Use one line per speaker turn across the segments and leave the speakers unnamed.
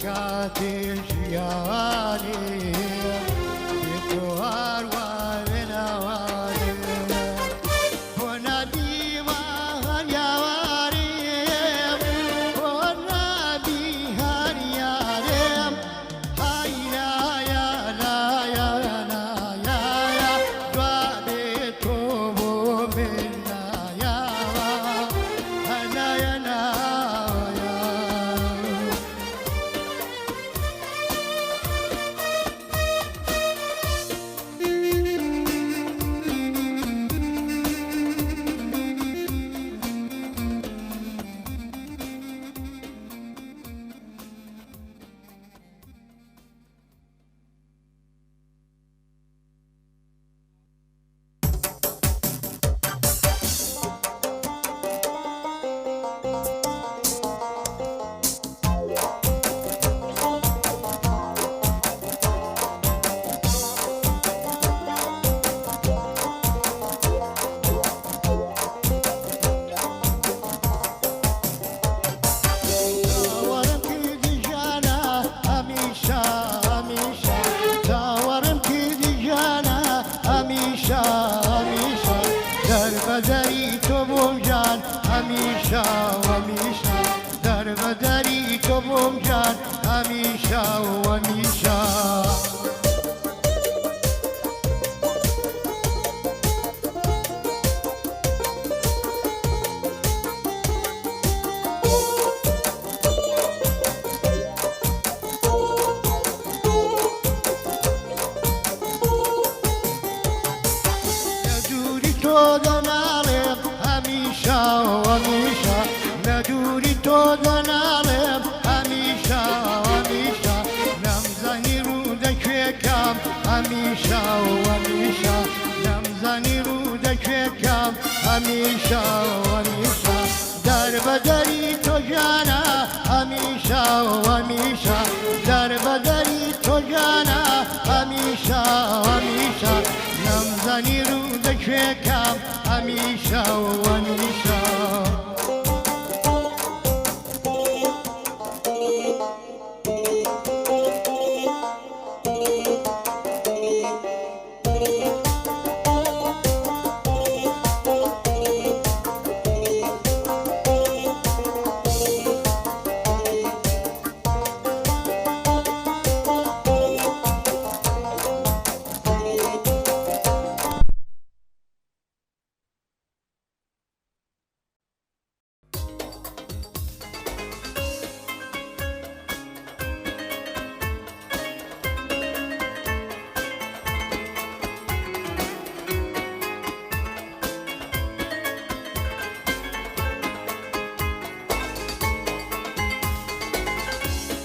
کاتی ژیانی تو هەروە لە ناوانێ بۆ نەبیوان یاوارێم بۆ نەبیهان یارێم های لایە لایە لایە دوا بێ تۆ بۆ من نایاوە هەنایە ناوەیە دەربەدەری تۆ بۆم جان هەمیشە وەمیشە دەربەدەری تۆ بۆم جان هەمیشە وەمیشە دەناڵێم هەمیشە وەمیشە لە دووری تۆ دەناڵێم هەمیشە وەمیشە نەمزانی ڕوودەکوێکم هەمیشە وەمیشە نەمزانی ڕوودەکوێکم هەمیشە وەمیشە دەربەدەری تۆ جانە هەمیشە وەمیشە دەربەدەری تۆ جانە هەمیشە وەمیشە نەمزانی ڕوودەکوێکم هەمیشە وەمیشە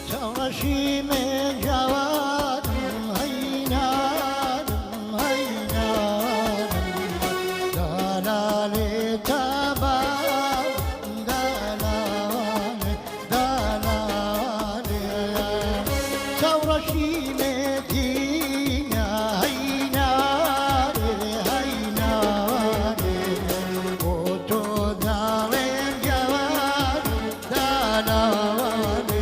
چاوەشی من جوانم هەینانم هەینانم دەلالێ تەبان دەلالێ دەلالێ چاوەشی مێتینە هەینانێ هەینانێ بۆ تۆ داڵێم جوانم دەلالێ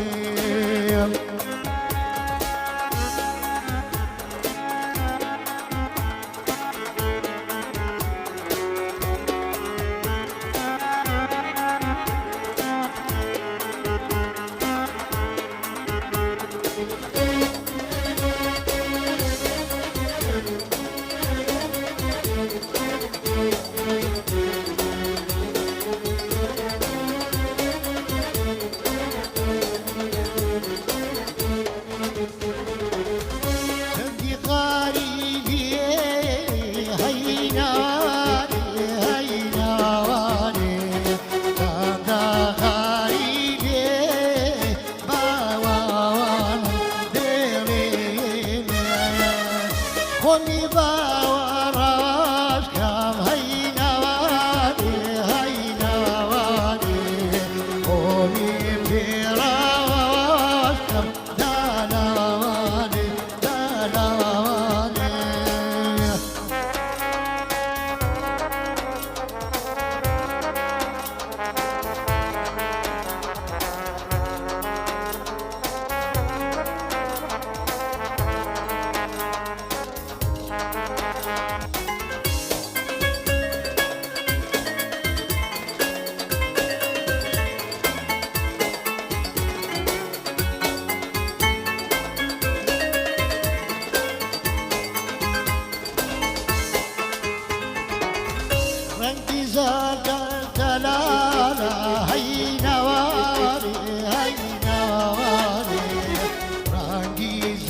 خۆمی باوەڕاش کام هەیناوانێ هەیناوانێ خۆمی پێڕاوەش کەم داناوانێ داناوانێ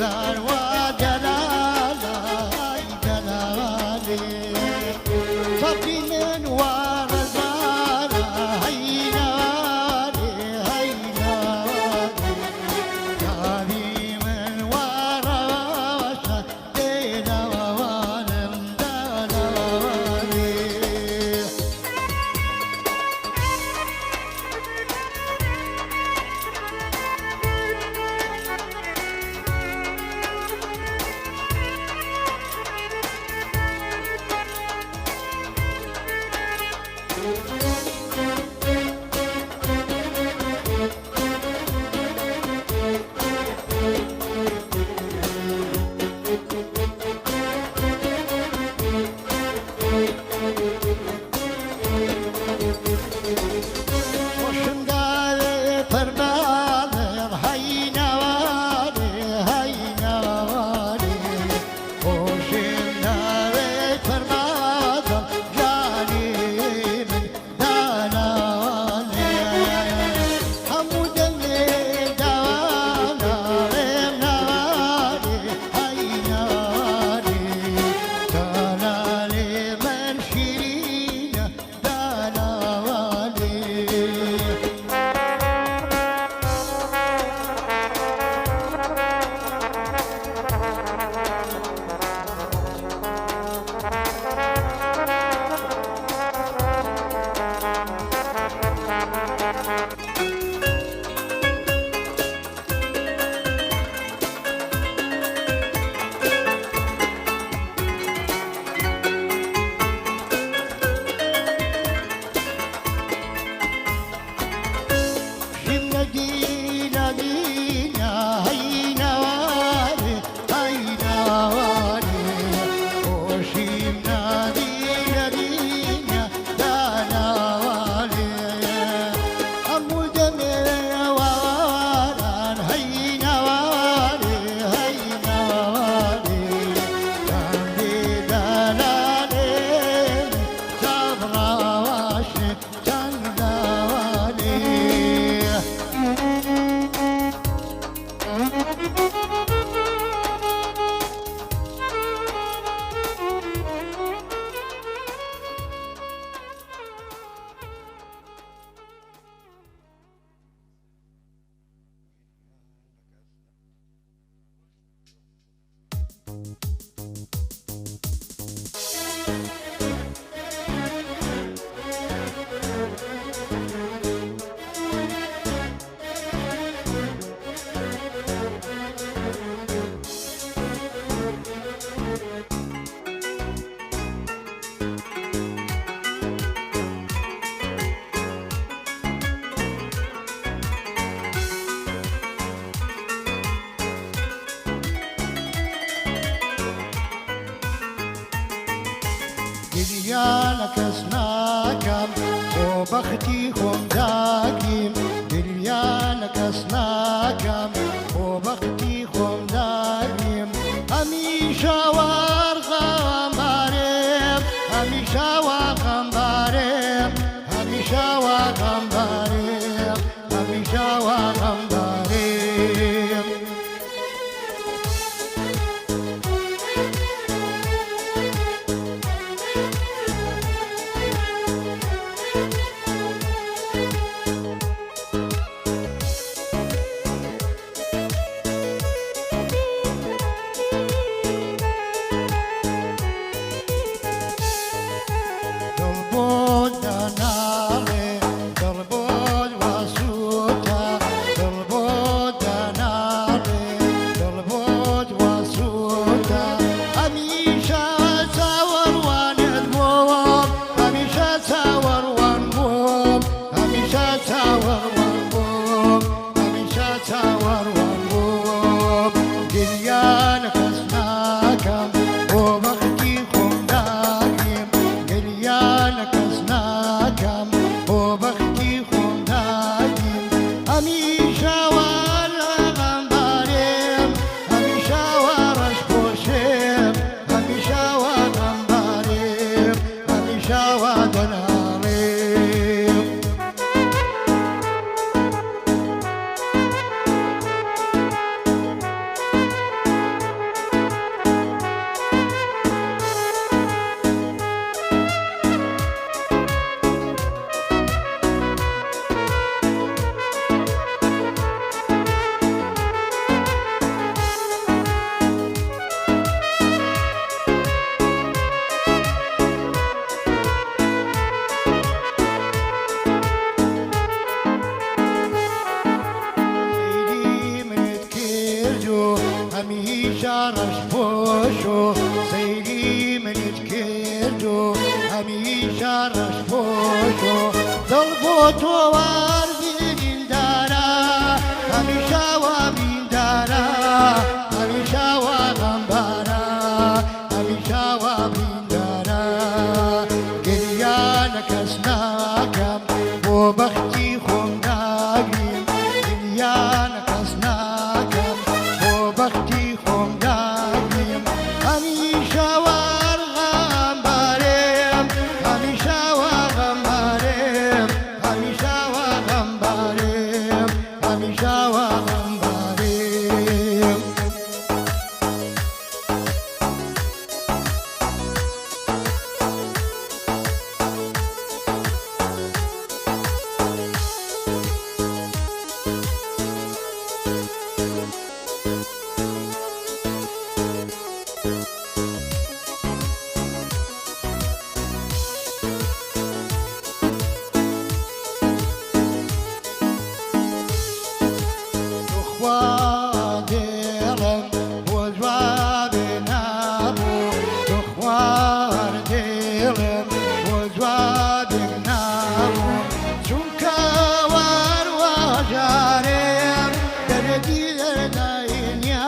زار ودلالي دلالي صبي من ورا زار هينالي هينالي جاري من ورا شدينا ووالم دلالي وشنقالي فرمالي هينالي هينالي وشنقالي فرمالي جاني من دلالي حمود اللي دلالي نالي هينالي دلالي من شيرين دلالي شمنا دينا دينا هينا والي هينا والي وشمنا دينا دينا دانا والي أمو دمي واران هينا والي هينا والي كاندي دلالي صبرا واشك تندالي دنيانا كسناكم وبختي خمداكم دنيانا كسناكم وبختي خمداكم هميشة وارغم بارم هميشة وارغم بارم هميشة وارغم بارم هميشة وارغم بارم كردو هميشة رش بوشو سيري منت كردو هميشة رش بوشو ضربوتو واردين دارا هميشة وابين دارا هميشة وغنبارا هميشة وابين دارا قريانا كسناكم وبختي خمناقيم قريانا كسناكم وبختي خمناقيم هميشة وغنباريم هميشة وغنباريم هميشة وغنباريم هميشة وغنباريم خوادرم وجواب نابو خوادرم وجواب نابو چونك وار وجارم دردي دردينيا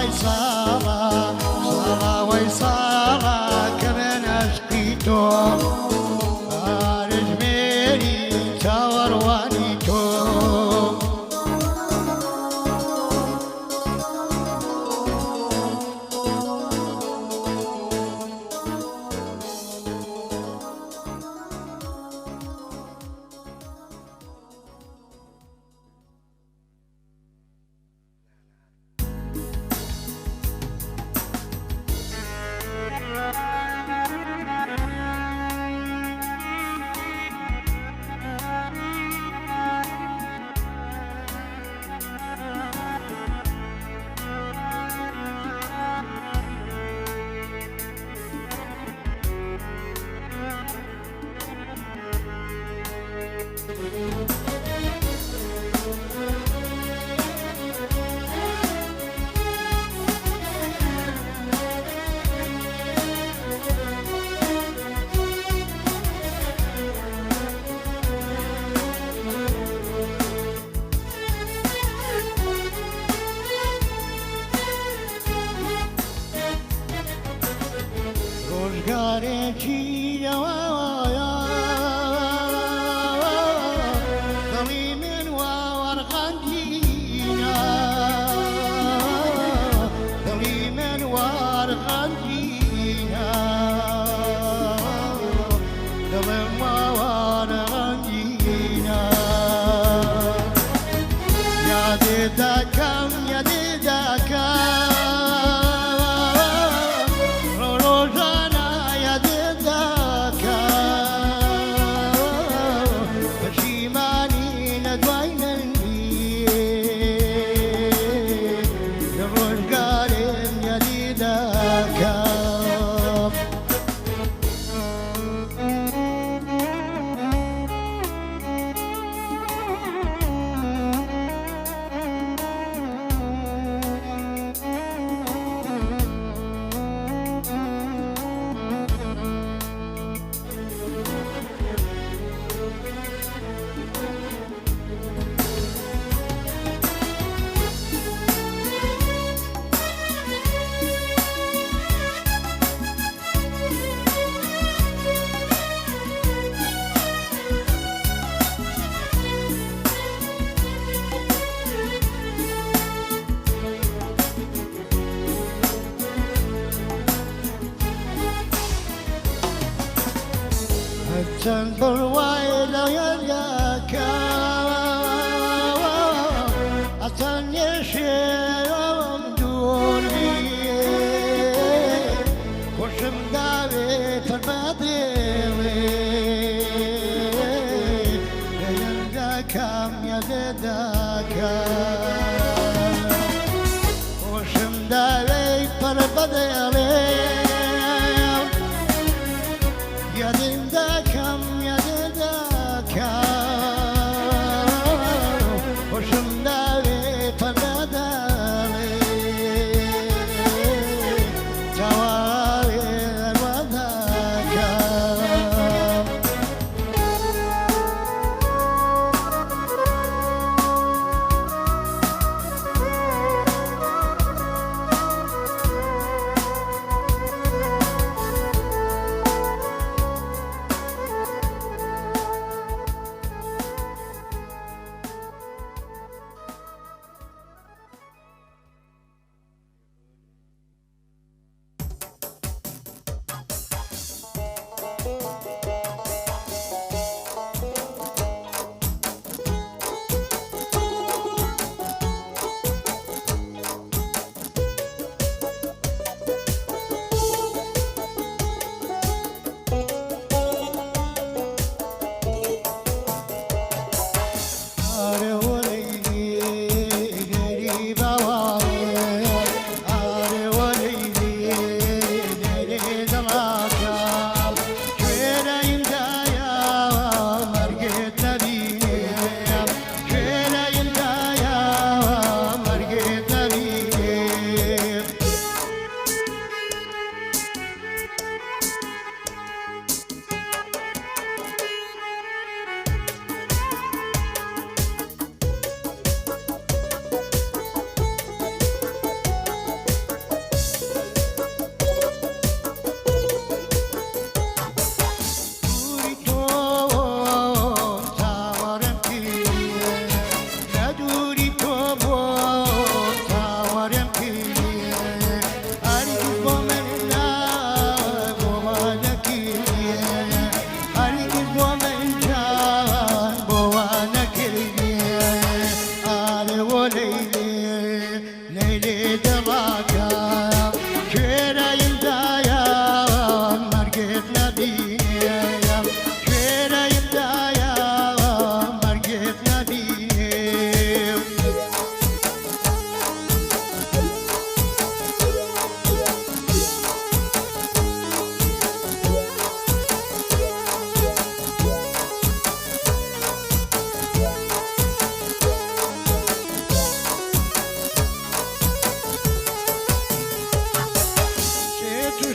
صلاة وصلاة كمان أشقيتو أرجميري تاوروانيتو روزگارێکی لەوایە دڵی من وەرغەندینە دڵی من وەرغەندینە دڵم وەرغەندینە یادێ دەکەم یادێ دەکەم چەند بڕوای لەوێریاکە ئەچەند نێشێم دووربی خۆشم داوێ پەر بەدێڵێ لەیەنگەکەم یادێ دەکەم خۆشم داوێ پەر بەدێڵێ یادێ دەکەم یادێ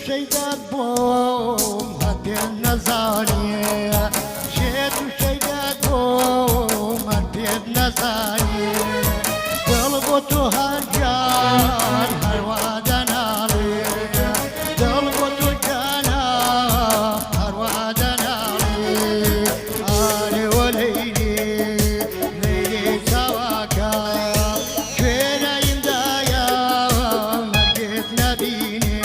شيدات بوم هدي النزانية شيت وشيدات بوم هدي النزانية قلبته هالجان هالوادنا لي قلبته جانا هالوادنا لي آلي وليلي ليلي سواكا فينا يمدايا مرقت نبيني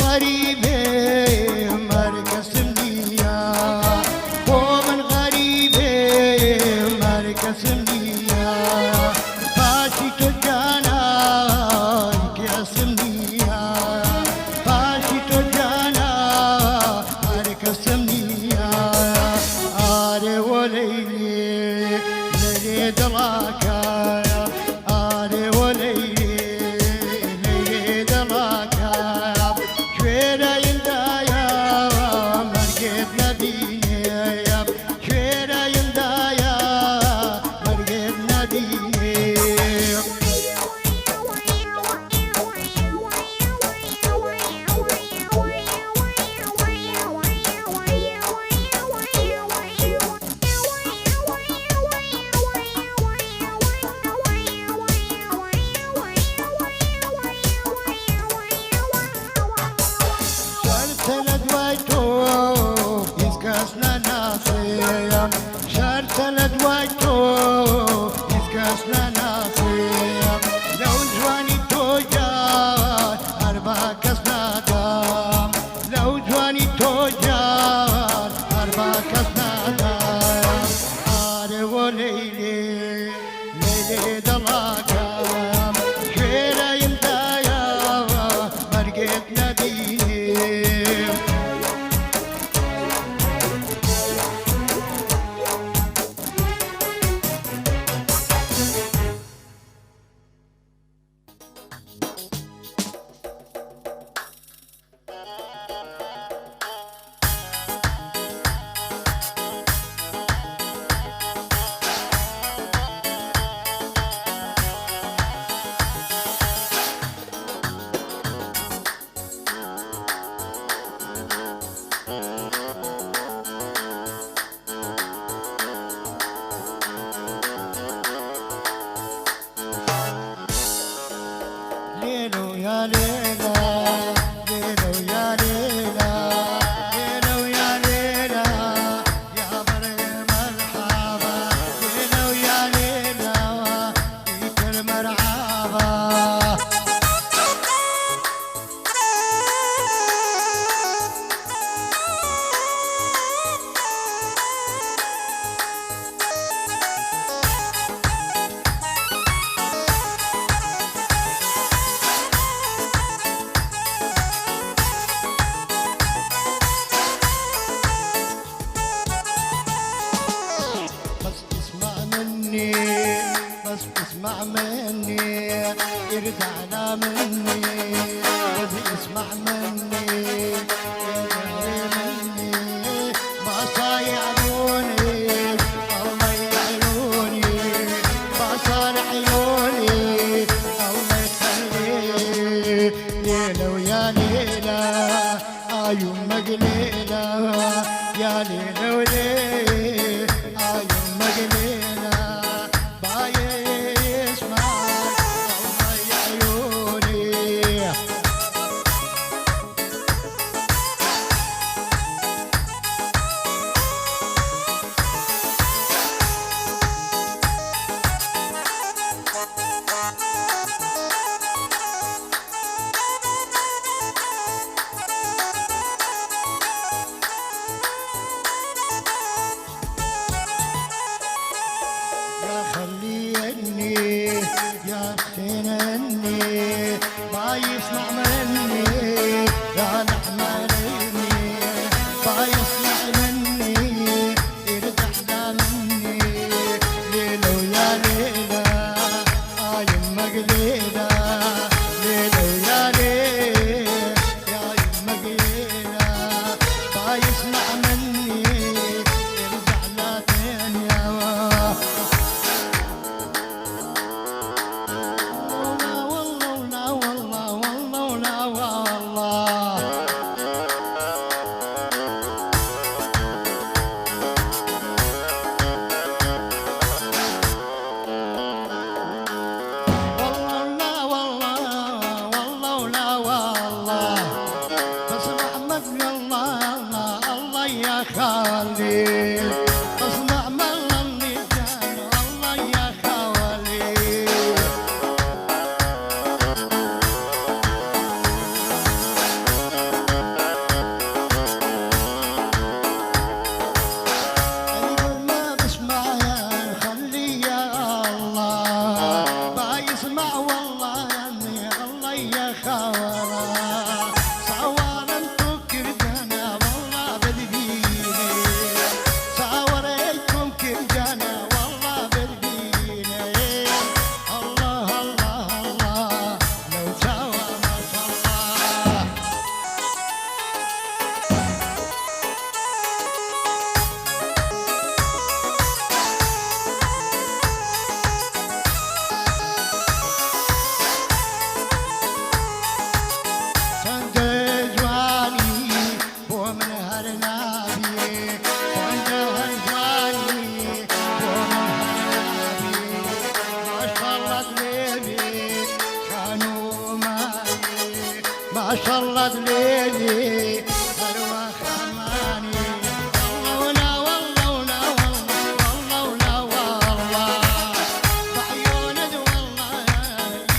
غريبة مركز منيا ومن غريبة مركز منيا فاشي تجانا يكيس منيا فاشي تجانا مركز منيا آري وليلي ليلي دلاكا آري وليلي ليلي دلاكا شويرة يندايا مرقت نبيني شويرة يندايا مرقت نبيني شرتلد ويتو يسكسنا ناسيا شرتلد ويتو يسكسنا ناسيا لو جواني توجار أربع كسنا دام لو جواني توجار أربع كسنا دام آري وليلي ليلي دلاكا شويرة يمدايا مرقت نبيني ليلو يا ليلى ليلو يا ليلى ليلو يا ليلى يا مريم مرحبا ليلو يا ليلى فيك المرحبا بس اسمع مني ارجعنا مني بس اسمع مني مني ما صايع عيوني الله يعيوني ما صار عيوني الله يخلي ليلة ويا ليلة عيون مقليلة يا ليلة وليلة عيون مقليلة صاد ليلي أرواح أماني والله ولا والله ولا والله ولا والله بعيونك والله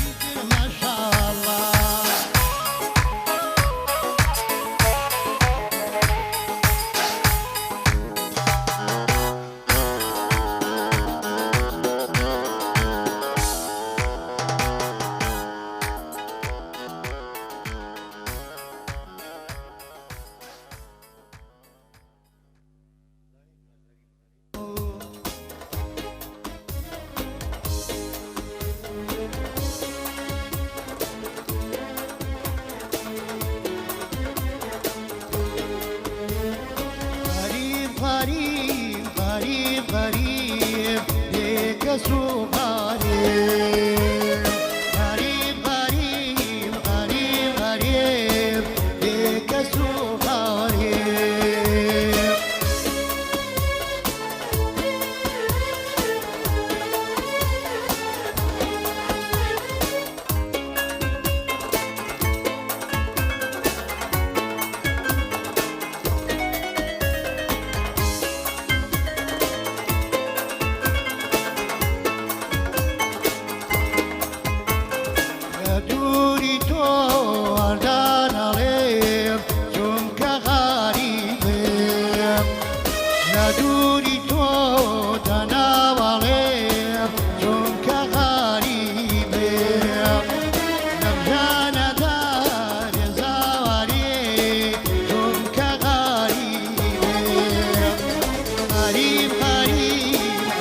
يمكن ما شاء الله غريب غريب غريب غريب ليك اسمه غريب غريب غريب غريب غريب ليك اسمه غريب يا دوري تو وردان عليم سمك غريب يا دوري تو تناو عليم سمك غريب نمجانا دار زواري سمك غريب غريب غريب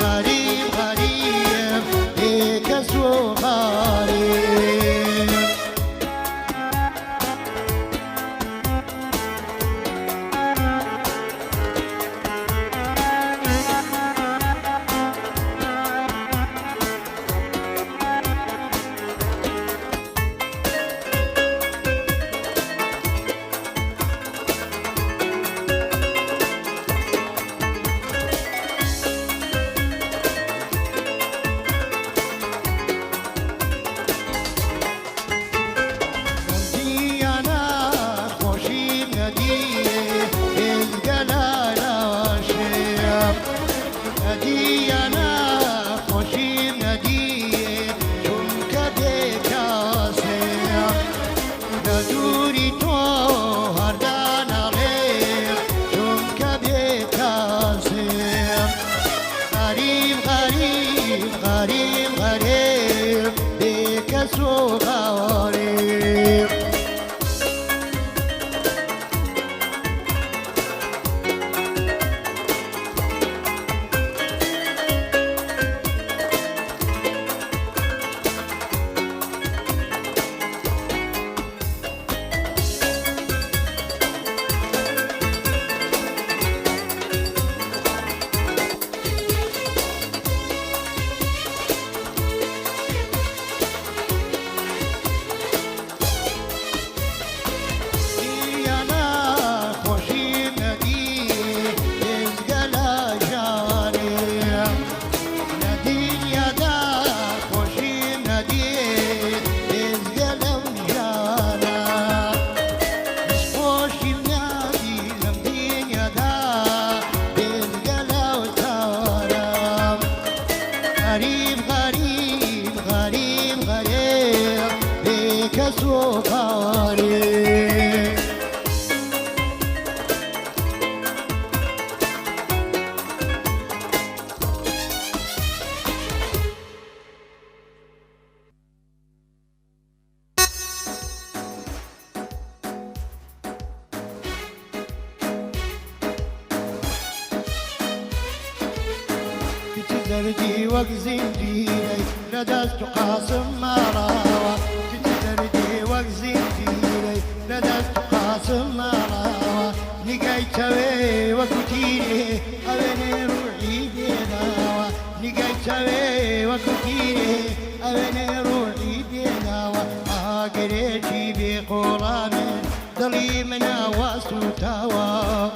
غريب غريب ليك اسمه غريب غريب غريب غريب غريب بك اسمه غريب غريب غريب غريب غريب بك اسمه غريب دردي وزنجيري لدست قاسم ما راوى دردي وزنجيري لدست قاسم ما راوى لقيت وي وكتيري أبني روحي بيداوى لقيت وي وكتيري أبني روحي بيداوى قريتي بقران ظليمنا وسوتاوى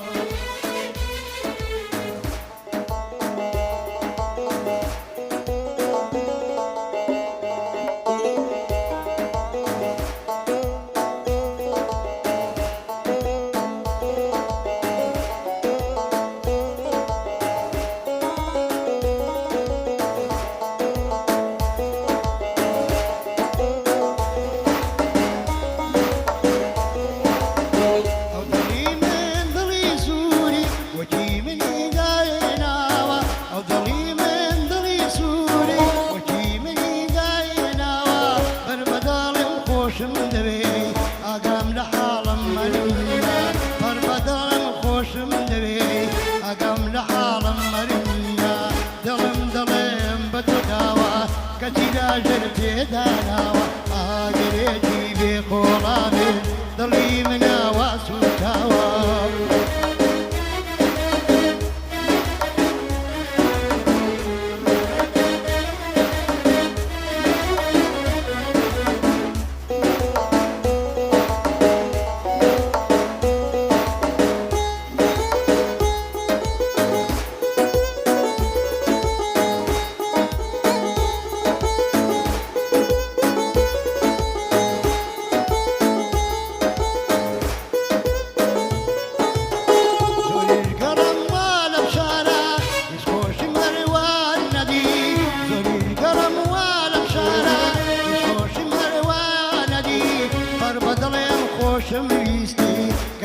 پێداناوە ئاگرێکی بێخۆڵانێ دڵی مناوە سوتاوە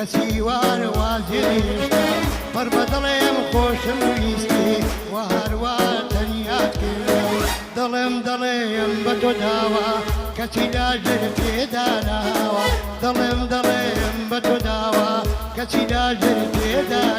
كسيوان وازيشتا بربدلم خوشم ويستي وهروان تنياك ظلم بتو داوا كسي لاجر في داناوا ظلم بتو داوا كسي لاجر في داناوا